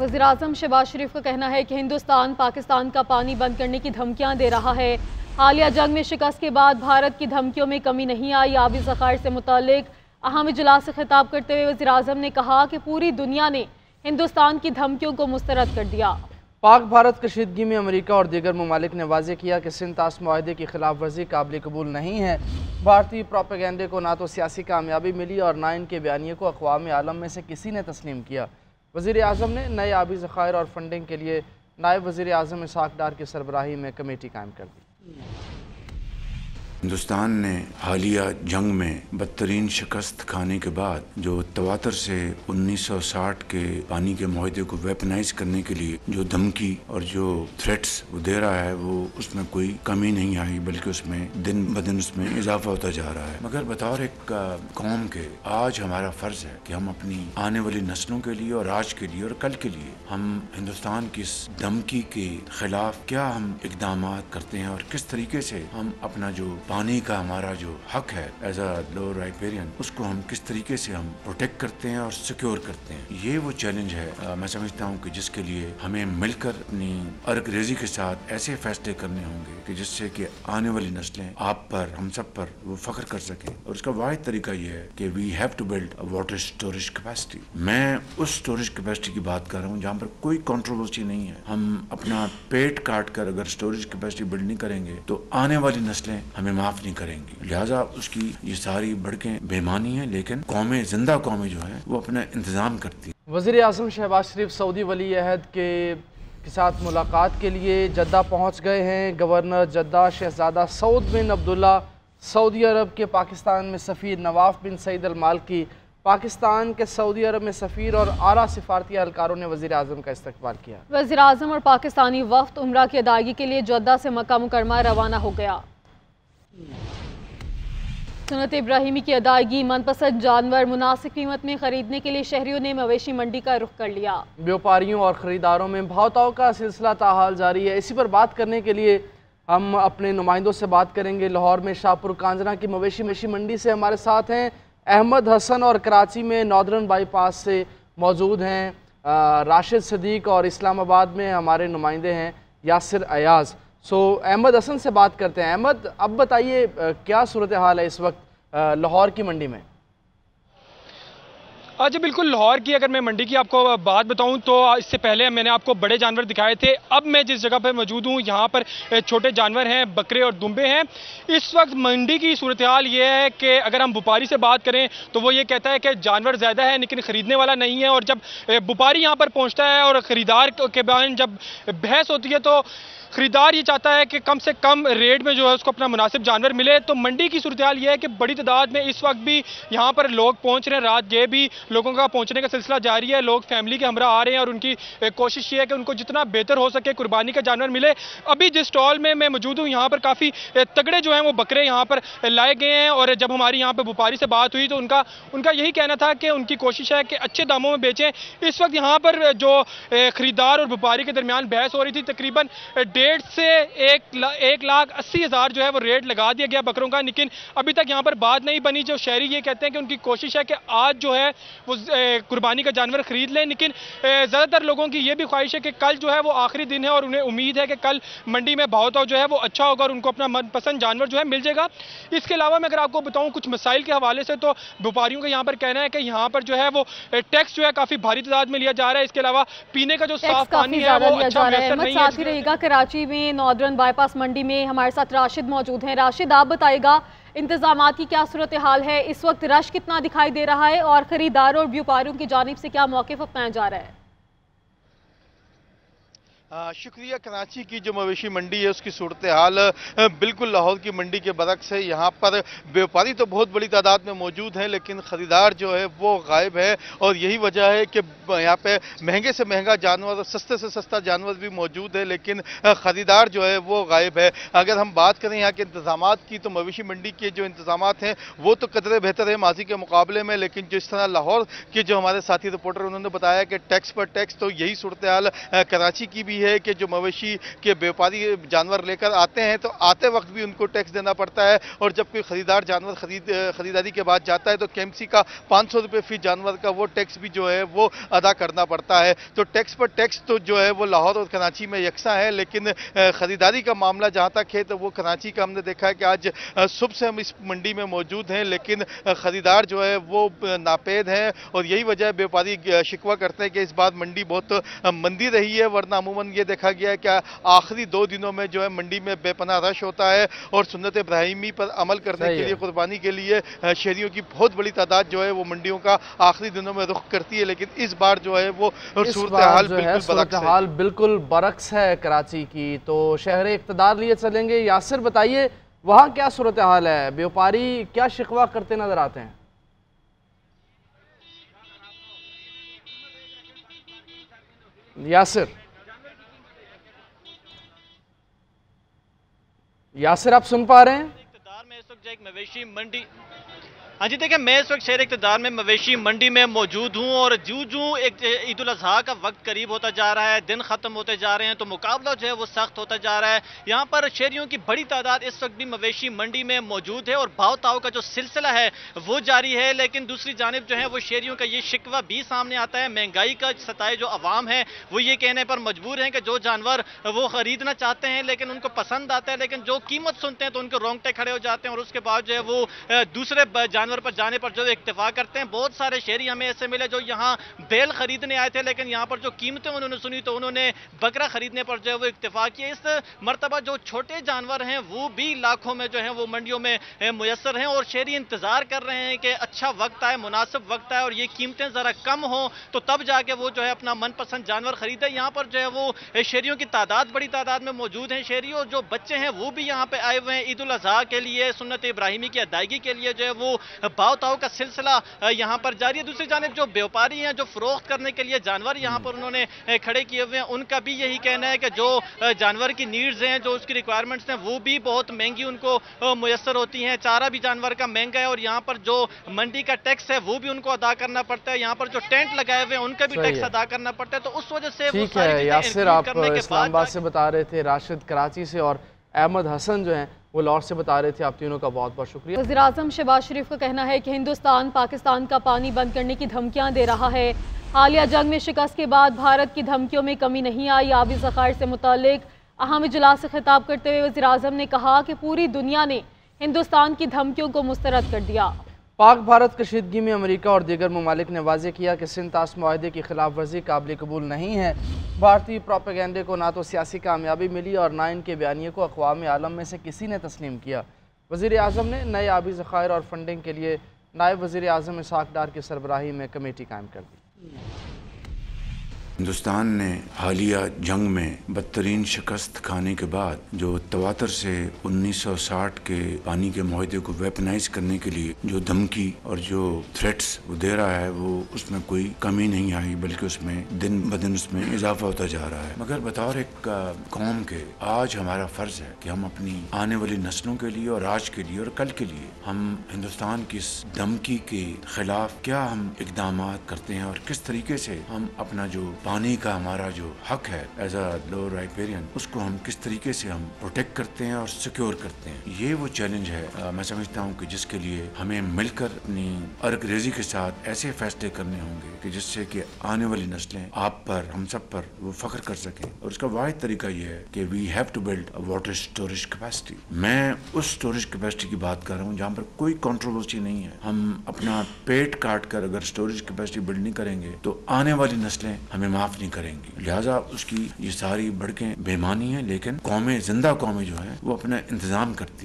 वज़ीर-ए-आज़म शहबाज शरीफ का कहना है कि हिंदुस्तान पाकिस्तान का पानी बंद करने की धमकियां दे रहा है। हालिया जंग में शिकस्त के बाद भारत की धमकियों में कमी नहीं आई। आबी ज़खायर से मुताल्लिक अहम इजलास से खिताब करते हुए वज़ीर-ए-आज़म ने कहा कि पूरी दुनिया ने हिंदुस्तान की धमकियों को मुस्तरद कर दिया। पाक भारत कशीदगी में अमेरिका और दीगर ममालिक ने वाज़ेह किया कि सिंध ताश मुआहदे की खिलाफ वर्जी काबिल कबूल नहीं है। भारतीय प्रोपेगेंडे को ना तो सियासी कामयाबी मिली और ना इनके बयानिए को अक़वाम आलम में से किसी ने तस्लीम किया। वज़ीर-ए-आज़म ने नए आबी ज़खायर और फंडिंग के लिए नायब वज़ीर-ए-आज़म इसहाक़ डार की सरबराही में कमेटी कायम कर दी। हिंदुस्तान ने हालिया जंग में बदतरीन शिकस्त खाने के बाद जो तवातर से 1960 के पानी के मुआहदे को वेपनाइज करने के लिए जो धमकी और जो थ्रेट्स वो दे रहा है, वो उसमें कोई कमी नहीं आई, बल्कि उसमें दिन ब दिन उसमें इजाफा होता जा रहा है। मगर बतौर एक कौम के आज हमारा फ़र्ज है कि हम अपनी आने वाली नस्लों के लिए और आज के लिए और कल के लिए हम हिंदुस्तान की इस धमकी के खिलाफ क्या हम इकदाम करते हैं और किस तरीके से हम अपना जो पानी का हमारा जो हक है एज अ लोअर राइपेरियन, उसको हम किस तरीके से हम प्रोटेक्ट करते हैं और सिक्योर करते हैं। ये वो चैलेंज है मैं समझता हूँ कि जिसके लिए हमें मिलकर अपनी अर्करेजी के साथ ऐसे फैसले करने होंगे कि जिससे कि आने वाली नस्लें आप पर, हम सब पर वो फख्र कर सकें। और उसका वाहिद तरीका ये है कि we have to build a water storage capacity. मैं उस स्टोरेज कैपेसिटी की बात कर रहा हूँ जहाँ पर कोई कंट्रोवर्सी नहीं है। हम अपना पेट काट कर अगर स्टोरेज कैपेसिटी बिल्ड नहीं करेंगे तो आने वाली नस्लें हमें माफ नहीं करेंगी। लिहाजा उसकी ये सारी भड़कें बेमानी है, लेकिन कौमें, जिंदा कौमें जो है वो अपना इंतजाम करती है। वज़ीर-ए-आज़म शहबाज शरीफ सऊदी वली अहद के साथ मुलाकात के लिए जद्दा पहुँच गए हैं। गवर्नर जद्दा शहजादा सऊद बिन अब्दुल्ला, सऊदी अरब के पाकिस्तान में सफ़ीर नवाफ बिन सईद अल मालकी, पाकिस्तान के सऊदी अरब में सफ़ीर और आला सिफारती एहलकारों ने वज़ीर-ए-आज़म का इस्तकबाल किया। वज़ीर-ए-आज़म और पाकिस्तानी वफ़द उम्रा की अदायगी के लिए जद्दा से मक्का मुकरमा रवाना हो गया। सुन्नत इब्राहिमी की अदायगी, मनपसंद जानवर मुनासिब कीमत में खरीदने के लिए शहरियों ने मवेशी मंडी का रुख कर लिया। व्यापारियों और ख़रीदारों में भाव-ताव का सिलसिला ताहाल जारी है। इसी पर बात करने के लिए हम अपने नुमाइंदों से बात करेंगे। लाहौर में शाहपुर कांजना की मवेशी मंडी से हमारे साथ हैं अहमद हसन और कराची में नॉर्दर्न बाईपास से मौजूद हैं राशिद सदीक और इस्लामाबाद में हमारे नुमाइंदे हैं यासिर अयाज़। अहमद हसन से बात करते हैं। अहमद, अब बताइए क्या सूरत हाल है इस वक्त लाहौर की मंडी में? जी बिल्कुल, लाहौर की अगर मैं मंडी की आपको बात बताऊं तो इससे पहले मैंने आपको बड़े जानवर दिखाए थे। अब मैं जिस जगह पर मौजूद हूं यहाँ पर छोटे जानवर हैं, बकरे और दुम्बे हैं। इस वक्त मंडी की सूरत हाल ये है कि अगर हम व्यापारी से बात करें तो वो ये कहता है कि जानवर ज़्यादा है लेकिन ख़रीदने वाला नहीं है। और जब व्यापारी यहाँ पर पहुँचता है और ख़रीदार के बारे जब बहस होती है तो खरीदार ये चाहता है कि कम से कम रेट में जो है उसको अपना मुनासिब जानवर मिले। तो मंडी की सूरत हाल ये है कि बड़ी तादाद में इस वक्त भी यहाँ पर लोग पहुँच रहे हैं। रात ये भी लोगों का पहुँचने का सिलसिला जारी है। लोग फैमिली के हमरा आ रहे हैं और उनकी कोशिश ये है कि उनको जितना बेहतर हो सके कुर्बानी का जानवर मिले। अभी जिस स्टॉल में मैं मौजूद हूँ यहाँ पर काफ़ी तगड़े जो हैं वो बकरे यहाँ पर लाए गए हैं। और जब हमारी यहाँ पर व्यापारी से बात हुई तो उनका यही कहना था कि उनकी कोशिश है कि अच्छे दामों में बेचें। इस वक्त यहाँ पर जो खरीदार और व्यापारी के दरमियान बहस हो रही थी, तकरीबन 1.5 से 1,80,000 जो है वो रेट लगा दिया गया बकरों का, लेकिन अभी तक यहाँ पर बात नहीं बनी। जो शहरी ये कहते हैं कि उनकी कोशिश है कि आज जो है वो कुर्बानी का जानवर खरीद लें, लेकिन ज़्यादातर लोगों की ये भी ख्वाहिश है कि कल जो है वो आखिरी दिन है और उन्हें उम्मीद है कि कल मंडी में भाव-ताव जो है वो अच्छा होगा और उनको अपना मनपसंद जानवर जो है मिल जाएगा। इसके अलावा मैं अगर आपको बताऊँ कुछ मसाइल के हवाले से, तो व्यापारियों का यहाँ पर कहना है कि यहाँ पर जो है वो टैक्स जो है काफ़ी भारी तादाद में लिया जा रहा है। इसके अलावा पीने का जो साफ पानी है वो अच्छा नहीं है। कराची में नॉर्दर्न बाईपास मंडी में हमारे साथ राशिद मौजूद हैं। राशिद, आप बताइएगा इंतजामात की क्या सूरत हाल है? इस वक्त रश कितना दिखाई दे रहा है और खरीदारों और व्यापारियों की जानिब से क्या मौक़िफ़ अपनाया जा रहा है? शुक्रिया। कराची की जो मवेशी मंडी है उसकी सूरत हाल बिल्कुल लाहौर की मंडी के बरक्स है। यहाँ पर व्यापारी तो बहुत बड़ी तादाद में मौजूद हैं लेकिन ख़रीदार जो है वो गायब है। और यही वजह है कि यहाँ पे महंगे से महंगा जानवर, सस्ते से सस्ता जानवर भी मौजूद है लेकिन ख़रीदार जो है वो गायब है। अगर हम बात करें यहाँ के इंतज़ामात की तो मवेशी मंडी के जो इंतज़ामात हैं वो तो कदरे बेहतर है माजी के मुकाबले में, लेकिन जिस तरह लाहौर के जो हमारे साथी रिपोर्टर उन्होंने बताया कि टैक्स पर टैक्स, तो यही सूरत हाल कराची की भी भी है कि जो मवेशी के व्यापारी जानवर लेकर आते हैं तो आते वक्त भी उनको टैक्स देना पड़ता है, और जब कोई खरीदार जानवर खरीदारी के बाद जाता है तो केएमसी का 500 रुपये फी जानवर का वो टैक्स भी जो है वो अदा करना पड़ता है। तो टैक्स पर टैक्स तो जो है वो लाहौर और कराची में यकसा है, लेकिन खरीदारी का मामला जहाँ तक है तो वो कराची का हमने देखा है कि आज सुबह से हम इस मंडी में मौजूद हैं, लेकिन खरीदार जो है वो नापेद हैं, और यही वजह व्यापारी शिकवा करते हैं कि इस बार मंडी बहुत मंदी रही है, वरना अमूमन ये देखा गया है कि आखिरी 2 दिनों में जो है मंडी में बेपनाह रश होता है, और सुन्नत इब्राहिमी पर अमल करने के लिए, कुर्बानी के लिए शहरियों की बहुत बड़ी तादाद जो है वो मंडियों का आखिरी दिनों में रुख करती है। लेकिन इस बार जो है वो सूरत हाल बिल्कुल बरक्स है कराची की। तो शहर इक़्तिदार लिए चलेंगे। यासिर बताइए वहाँ क्या सूरत हाल है, व्यापारी क्या शिकवा करते नजर आते हैं? यासिर आप सुन पा रहे हैं? इक़्तिदार में इस वक्त एक मवेशी मंडी, हाँ जी देखिए, मैं इस वक्त शहर इक़्तिदार में मवेशी मंडी में मौजूद हूँ, और जूं एक ईद उल अज़हा का वक्त करीब होता जा रहा है, दिन ख़त्म होते जा रहे हैं, तो मुकाबला जो है वो सख्त होता जा रहा है। यहाँ पर शहरियों की बड़ी तादाद इस वक्त भी मवेशी मंडी में मौजूद है, और भाव ताव का जो सिलसिला है वो जारी है। लेकिन दूसरी जानिब जो है वो शहरियों का ये शिकवा भी सामने आता है, महंगाई का सताए जो अवाम है वो ये कहने पर मजबूर हैं कि जो जानवर वो ख़रीदना चाहते हैं लेकिन उनको पसंद आता है, लेकिन जो कीमत सुनते हैं तो उनके रोंगटे खड़े हो जाते हैं, और उसके बाद जो है वो दूसरे जानवर पर जाने पर जो इत्तेफाक करते हैं। बहुत सारे शहरी हमें ऐसे मिले जो यहाँ बैल खरीदने आए थे, लेकिन यहाँ पर जो कीमतें उन्होंने सुनी तो उन्होंने बकरा खरीदने पर जो है वो इत्तेफाक किया। इस मरतबा जो छोटे जानवर हैं वो भी लाखों में जो है वो मंडियों में मुयस्सर हैं, और शहरी इंतजार कर रहे हैं कि अच्छा वक्त आए, मुनासिब वक्त आए और ये कीमतें जरा कम हो तो तब जाके वो जो है अपना मनपसंद जानवर खरीदे। यहाँ पर जो है वो शहरियों की तादाद बड़ी तादाद में मौजूद हैं। शहरी और जो बच्चे हैं वो भी यहाँ पे आए हुए हैं ईद उल अज़हा के लिए, सुन्नत इब्राहिमी की अदायगी के लिए जो है वो भाव ताव का सिलसिला यहाँ पर जारी है। दूसरी जानिब जो व्यापारी हैं जो फरोख्त करने के लिए जानवर यहाँ पर उन्होंने खड़े किए हुए हैं, उनका भी यही कहना है कि जो जानवर की नीड्स हैं, जो उसकी रिक्वायरमेंट्स हैं वो भी बहुत महंगी उनको मुयस्सर होती हैं। चारा भी जानवर का महंगा है, और यहाँ पर जो मंडी का टैक्स है वो भी उनको अदा करना पड़ता है। यहाँ पर जो टेंट लगाए हुए हैं उनका भी टैक्स अदा करना पड़ता है। तो उस वजह से ठीक है यासिर, आप इस्लामाबाद से बता रहे थे, राशिद कराची से और अहमद हसन जो हैं वो लाहौर से बता रहे थे। आप तीनों का बहुत बहुत शुक्रिया। वज़ीर-ए-आज़म शहबाज शरीफ का कहना है कि हिंदुस्तान पाकिस्तान का पानी बंद करने की धमकियां दे रहा है। हालिया जंग में शिकस्त के बाद भारत की धमकियों में कमी नहीं आई। आबी ज़खायर से मुताल्लिक अहम इजलास से खिताब करते हुए वज़ीर-ए-आज़म ने कहा कि पूरी दुनिया ने हिंदुस्तान की धमकियों को मुस्तरद कर दिया। पाक भारत कशीदगी में अमेरिका और दीगर ममालिक ने वाज़ेह किया कि सिंध ताश मुआहदे की खिलाफ वर्जी काबिल कबूल नहीं है। भारतीय प्रोपेगेंडे को ना तो सियासी कामयाबी मिली और ना इनके बयानिए को अक़वाम आलम में से किसी ने तस्लीम किया। वज़ीर आज़म ने नए आबी ज़खायर और फंडिंग के लिए नायब वज़ीर आज़म इसाक डार की सरबराही में कमेटी कायम कर दी। हिंदुस्तान ने हालिया जंग में बदतरीन शिकस्त खाने के बाद जो तवातर से 1960 के पानी के मुआहदे को वेपनाइज करने के लिए जो धमकी और जो थ्रेट्स वो दे रहा है, वो उसमें कोई कमी नहीं आई, बल्कि उसमें दिन ब दिन उसमें इजाफा होता जा रहा है। मगर बतौर एक कौम के आज हमारा फ़र्ज है कि हम अपनी आने वाली नस्लों के लिए और आज के लिए और कल के लिए हम हिंदुस्तान की इस धमकी के खिलाफ क्या हम इकदाम करते हैं और किस तरीके से हम अपना जो पानी का हमारा जो हक है एज अ लोअर राइपेरियन, उसको हम किस तरीके से हम प्रोटेक्ट करते हैं और सिक्योर करते हैं। ये वो चैलेंज है मैं समझता हूँ कि जिसके लिए हमें मिलकर अपनी अर्क-रेज़ी के साथ ऐसे फैसले करने होंगे कि जिससे कि आने वाली नस्लें आप पर, हम सब पर वो फख्र कर सकें। और उसका वाहिद तरीका ये है कि we have to build a water storage capacity. मैं उस स्टोरेज कैपेसिटी की बात कर रहा हूँ जहाँ पर कोई कंट्रोवर्सी नहीं है। हम अपना पेट काट कर अगर स्टोरेज कैपेसिटी बिल्ड नहीं करेंगे तो आने वाली नस्लें हमें माफ नहीं करेंगी। लिहाजा उसकी ये सारी भड़कें बेमानी है, लेकिन कौमें, जिंदा कौमें जो है वो अपना इंतजाम करती